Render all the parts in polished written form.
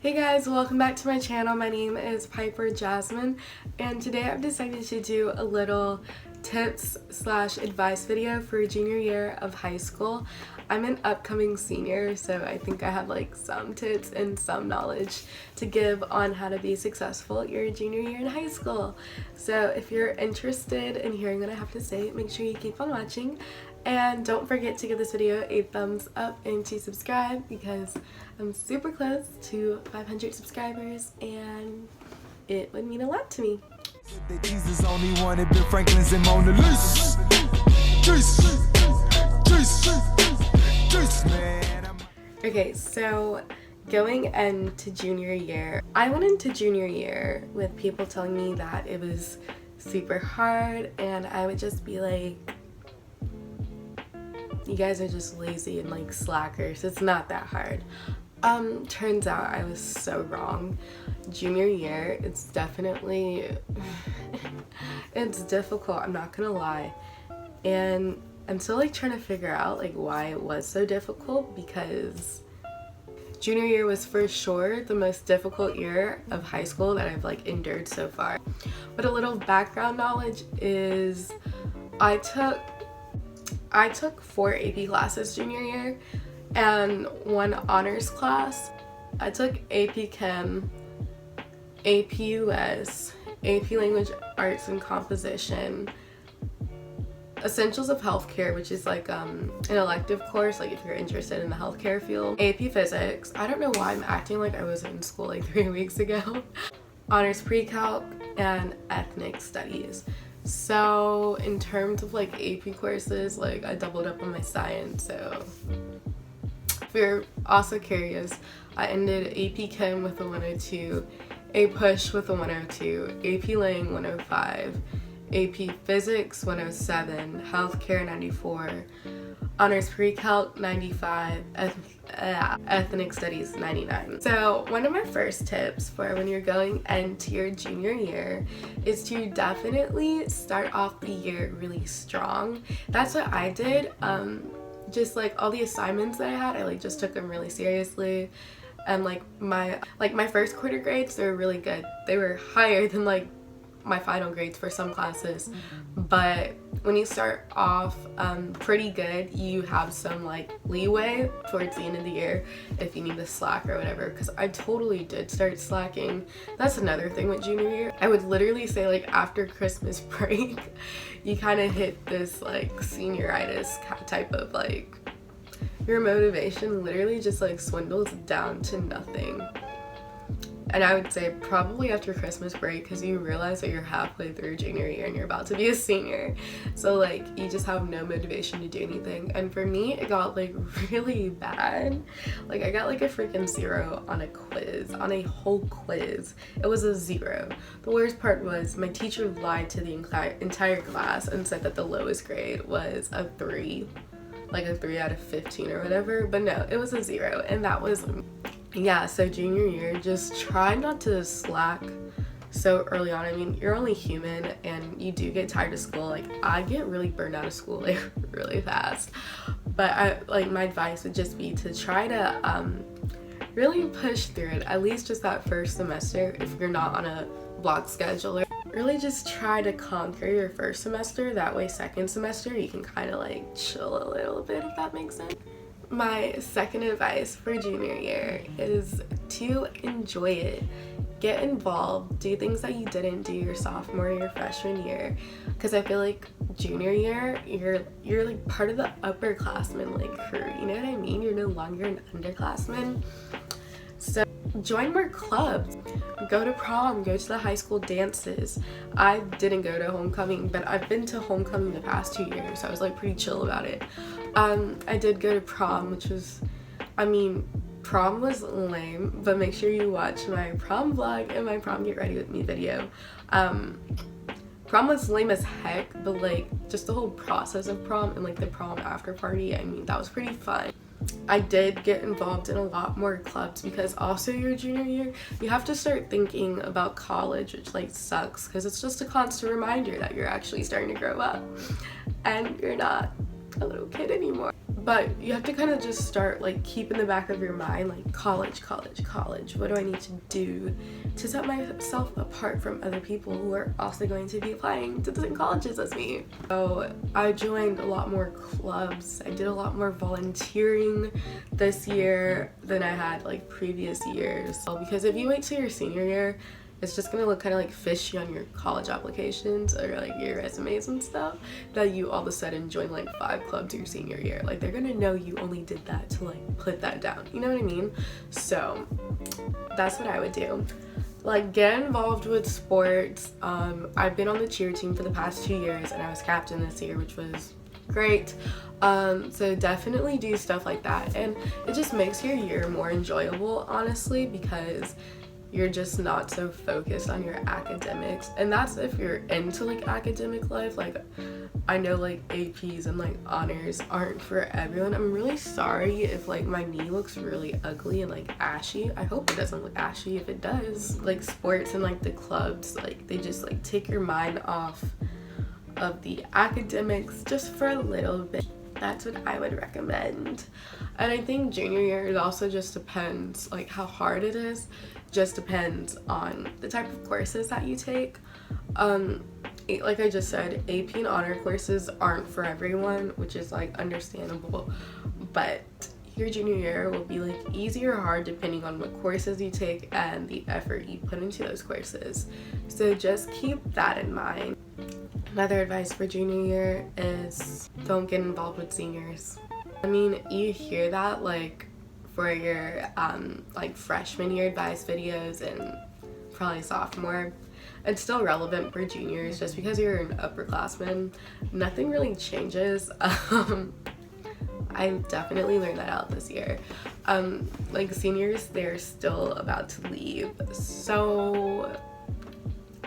Hey guys, welcome back to my channel. My name is Piper Jasmine, and today I've decided to do a little tips slash advice video for junior year of high school. I'm an upcoming senior, so I think I have like some tips and some knowledge to give on how to be successful your junior year in high school. So if you're interested in hearing what I have to say, make sure you keep on watching. And don't forget to give this video a thumbs up and to subscribe because I'm super close to 500 subscribers and it would mean a lot to me. Okay, so going into junior year, I went into junior year with people telling me that it was super hard, and I would just be like, you guys are just lazy and like slackers. It's not that hard. Turns out I was so wrong. Junior year, it's definitely it's difficult, I'm not gonna lie. And I'm still like trying to figure out like why it was so difficult, because junior year was for sure the most difficult year of high school that I've like endured so far. But a little background knowledge is I took 4 AP classes junior year and 1 honors class. I took AP Chem, AP US, AP Language Arts and Composition, Essentials of Healthcare, which is like an elective course, like if you're interested in the healthcare field, AP Physics. I don't know why I'm acting like I was in school like 3 weeks ago. Honors Pre-Calc and Ethnic Studies. So in terms of like AP courses, like I doubled up on my science. So if you're also curious, I ended AP Chem with a 102, A Push with a 102, AP Lang 105, AP Physics 107, Healthcare 94, Honors Pre-Calc 95, Ethnic Studies 99. So one of my first tips for when you're going into your junior year is to definitely start off the year really strong. That's what I did. Just like all the assignments that I had, I like just took them really seriously. And like my first quarter grades, they were really good. They were higher than like my final grades for some classes, but when you start off pretty good, you have some like leeway towards the end of the year if you need to slack or whatever, because I totally did start slacking. That's another thing with junior year. I would literally say like after Christmas break you kind of hit this like senioritis type of like your motivation literally just like swindles down to nothing. And I would say probably after Christmas break, because you realize that you're halfway through junior year and you're about to be a senior. So like you just have no motivation to do anything. And for me, it got like really bad. Like I got like a freaking 0 on a quiz, on a whole quiz. It was a 0. The worst part was my teacher lied to the entire class and said that the lowest grade was a 3. Like a 3 out of 15 or whatever. But no, it was a 0, and that was... Yeah, so junior year, just try not to slack so early on. I mean, you're only human and you do get tired of school. Like I get really burned out of school like really fast, but my advice would just be to try to really push through it, at least just that first semester if you're not on a block schedule. Really just try to conquer your first semester, that way second semester you can kind of like chill a little bit, if that makes sense. My second advice for junior year is to enjoy it. Get involved, do things that you didn't do your sophomore or your freshman year, because I feel like junior year you're like part of the upperclassmen like crew, you know what I mean? You're no longer an underclassman. So join more clubs, go to prom, go to the high school dances. I didn't go to homecoming, but I've been to homecoming the past 2 years, so I was like pretty chill about it. I did go to prom, which was, I mean, prom was lame, but make sure you watch my prom vlog and my prom get ready with me video. Prom was lame as heck, but like just the whole process of prom and like the prom after party, I mean, that was pretty fun. I did get involved in a lot more clubs because also your junior year, you have to start thinking about college, which like sucks because it's just a constant reminder that you're actually starting to grow up and you're not a little kid anymore. But you have to kind of just start like keep in the back of your mind like college, what do I need to do to set myself apart from other people who are also going to be applying to the same colleges as me. So I joined a lot more clubs, I did a lot more volunteering this year than I had like previous years. So because if you wait till your senior year, it's just gonna look kind of like fishy on your college applications or like your resumes and stuff that you all of a sudden join like 5 clubs your senior year. Like they're gonna know you only did that to like put that down, you know what I mean? So that's what I would do. Like get involved with sports. I've been on the cheer team for the past 2 years and I was captain this year, which was great. So definitely do stuff like that, and it just makes your year more enjoyable, honestly, because you're just not so focused on your academics. And that's if you're into like academic life. Like I know like APs and like honors aren't for everyone. I'm really sorry if like my knee looks really ugly and like ashy. I hope it doesn't look ashy. If it does, like sports and like the clubs, like they just like take your mind off of the academics just for a little bit. That's what I would recommend. And I think junior year, it also just depends like how hard it is. Just depends on the type of courses that you take. Like I just said, AP and honor courses aren't for everyone, which is like understandable, but your junior year will be like easy or hard depending on what courses you take and the effort you put into those courses. So just keep that in mind. Another advice for junior year is don't get involved with seniors. I mean, you hear that like for your like freshman year advice videos and probably sophomore. It's still relevant for juniors just because you're an upperclassman. Nothing really changes. I definitely learned that out this year. Like seniors, they're still about to leave, so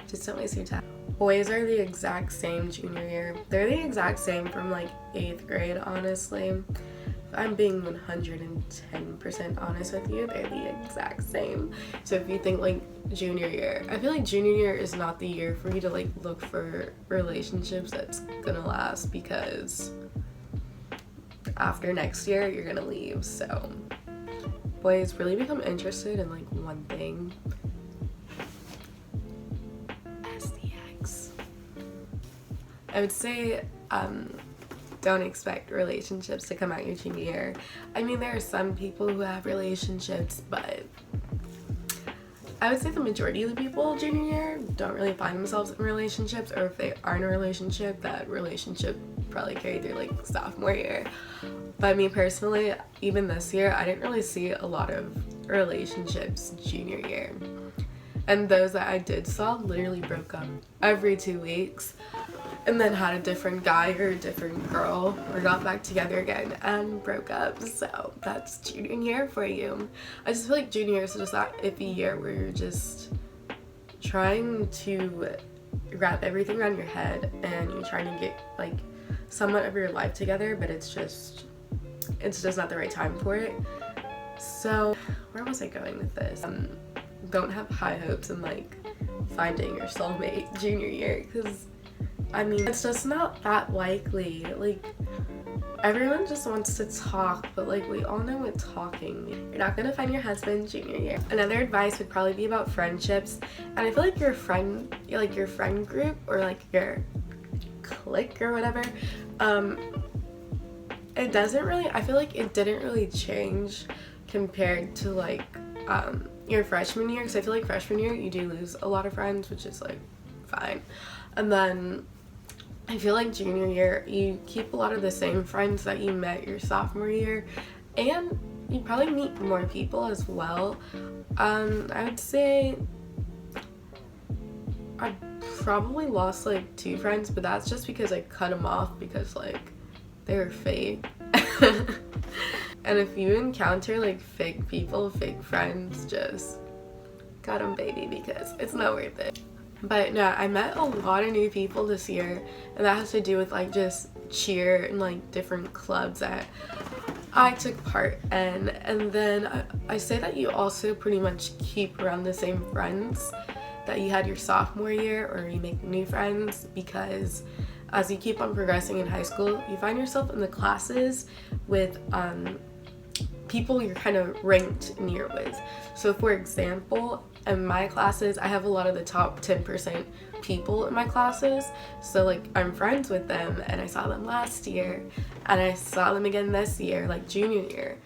just don't waste your time. Boys are the exact same junior year. They're the exact same from like 8th grade, honestly. If I'm being 110% honest with you, they're the exact same. So if you think like junior year, I feel like junior year is not the year for you to like look for relationships that's gonna last, because after next year you're gonna leave. So boys, really become interested in like one thing. I would say don't expect relationships to come out your junior year. I mean, there are some people who have relationships, but I would say the majority of the people junior year don't really find themselves in relationships, or if they are in a relationship, that relationship probably carried through like sophomore year. But me personally, even this year, I didn't really see a lot of relationships junior year. And those that I did saw literally broke up every 2 weeks. And then had a different guy or a different girl, or got back together again and broke up. So that's junior year for you. I just feel like junior year is just that iffy year where you're just trying to wrap everything around your head and you're trying to get like somewhat of your life together, but it's just not the right time for it. So where was I going with this? Don't have high hopes in like finding your soulmate junior year, because I mean, it's just not that likely. Like, everyone just wants to talk, but like we all know what talking means. You're not gonna find your husband junior year. Another advice would probably be about friendships, and I feel like your friend group or like your clique or whatever, it doesn't really, I feel like it didn't really change compared to like your freshman year, because I feel like freshman year you do lose a lot of friends, which is like fine. And then I feel like junior year you keep a lot of the same friends that you met your sophomore year, and you probably meet more people as well. I would say I probably lost like 2 friends, but that's just because I cut them off because like they were fake. And if you encounter like fake people, fake friends, just cut them, baby, because it's not worth it. But no, I met a lot of new people this year, and that has to do with like just cheer and like different clubs that I took part in. And then I say that you also pretty much keep around the same friends that you had your sophomore year, or you make new friends, because as you keep on progressing in high school, you find yourself in the classes with people you're kind of ranked near with. So for example, in my classes, I have a lot of the top 10% people in my classes. So like I'm friends with them, and I saw them last year and I saw them again this year, like junior year.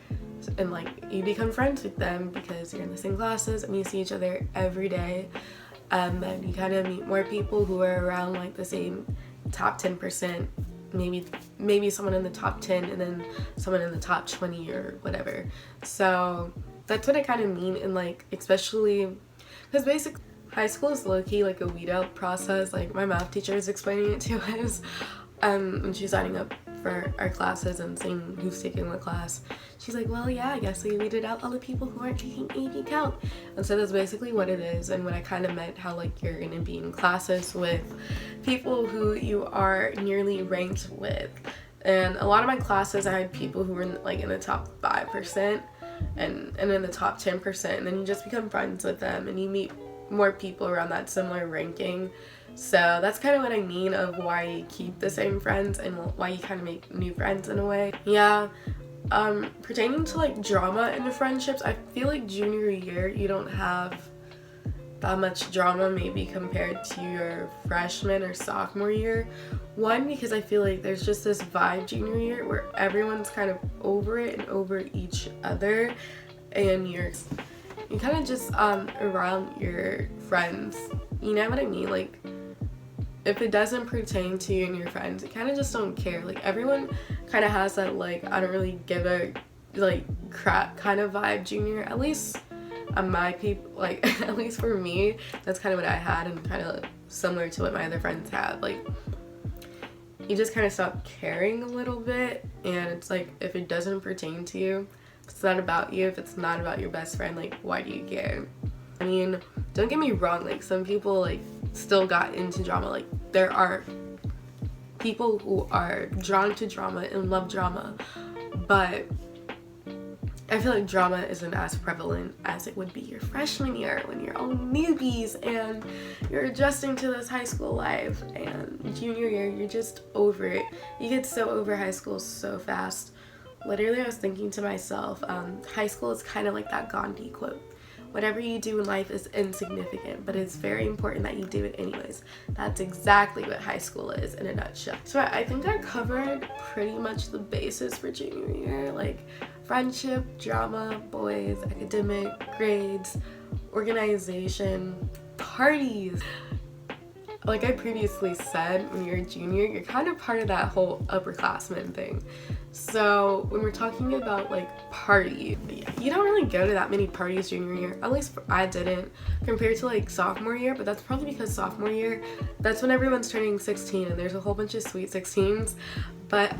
And like you become friends with them because you're in the same classes and you see each other every day. And then you kind of meet more people who are around like the same top 10%, maybe someone in the top 10 and then someone in the top 20 or whatever. So that's what I kind of mean. And like, especially because basically high school is low-key like a weed out process. Like my math teacher is explaining it to us, and she's signing up for our classes and seeing who's taking what class. She's like, well, yeah, I guess we weeded out all the people who aren't taking AP Calc. And so that's basically what it is. And when I kind of meant how like you're gonna be in classes with people who you are nearly ranked with. And a lot of my classes, I had people who were like in the top 5% and in the top 10%, and then you just become friends with them and you meet more people around that similar ranking. So that's kind of what I mean of why you keep the same friends and why you kind of make new friends in a way. Yeah, pertaining to like drama in the friendships, I feel like junior year you don't have that much drama maybe compared to your freshman or sophomore year. One, because I feel like there's just this vibe junior year where everyone's kind of over it and over each other, and you kind of just around your friends, you know what I mean? Like if it doesn't pertain to you and your friends, you kind of just don't care. Like everyone kind of has that like I don't really give a like crap kind of vibe junior, at least my people, like at least for me, that's kind of what I had, and kind of similar to what my other friends had. Like you just kind of stop caring a little bit, and it's like if it doesn't pertain to you, if it's not about you, if it's not about your best friend, like why do you care? I mean, don't get me wrong, like some people like still got into drama. Like there are people who are drawn to drama and love drama, but I feel like drama isn't as prevalent as it would be your freshman year when you're all newbies and you're adjusting to this high school life, and junior year you're just over it. You get so over high school so fast. Literally, I was thinking to myself, high school is kind of like that Gandhi quote. Whatever you do in life is insignificant, but it's very important that you do it anyways. That's exactly what high school is in a nutshell. So I think I covered pretty much the basis for junior year, like friendship, drama, boys, academic, grades, organization, parties. Like I previously said, when you're a junior, you're kind of part of that whole upperclassmen thing. So when we're talking about like parties, you don't really go to that many parties junior year. At least I didn't, compared to like sophomore year, but that's probably because sophomore year, that's when everyone's turning 16 and there's a whole bunch of sweet 16s. But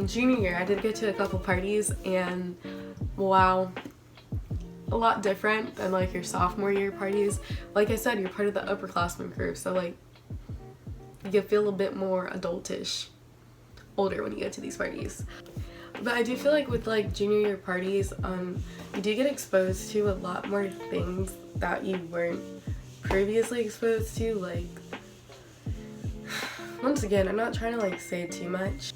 junior year, I did go to a couple parties, and wow, a lot different than like your sophomore year parties. Like I said, you're part of the upperclassmen crew, so like you feel a bit more adultish, older when you go to these parties. But I do feel like with like junior year parties, you do get exposed to a lot more things that you weren't previously exposed to. Like, once again, I'm not trying to like say too much.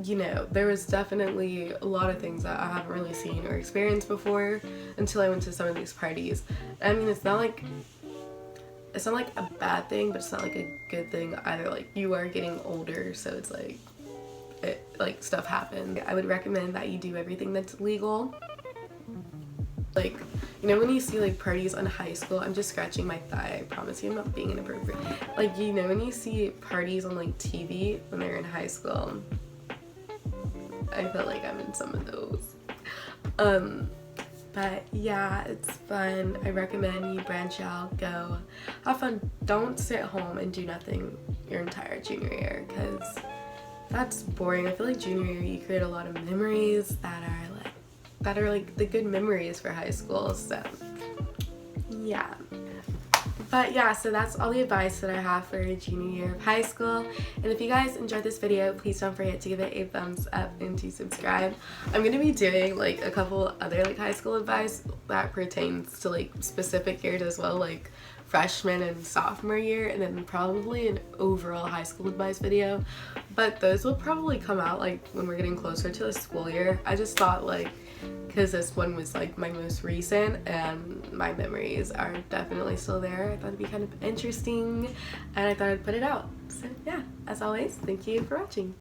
You know, there was definitely a lot of things that I haven't really seen or experienced before until I went to some of these parties. I mean, it's not like a bad thing, but it's not like a good thing either. Like you are getting older, so it's like stuff happens. I would recommend that you do everything that's legal. Like, you know, when you see like parties on high school, I'm just scratching my thigh, I promise you I'm not being inappropriate. Like, you know, when you see parties on like TV when they're in high school, I feel like I'm in some of those. But yeah, it's fun. I recommend you branch out, go have fun. Don't sit home and do nothing your entire junior year, because that's boring. I feel like junior year you create a lot of memories that are like the good memories for high school. So yeah. But yeah, so that's all the advice that I have for junior year of high school. And if you guys enjoyed this video, please don't forget to give it a thumbs up and to subscribe. I'm gonna be doing like a couple other like high school advice that pertains to like specific years as well, like freshman and sophomore year, and then probably an overall high school advice video. But those will probably come out like when we're getting closer to the school year. I just thought like, because this one was like my most recent and my memories are definitely still there, I thought it'd be kind of interesting and I thought I'd put it out. So yeah, as always, thank you for watching.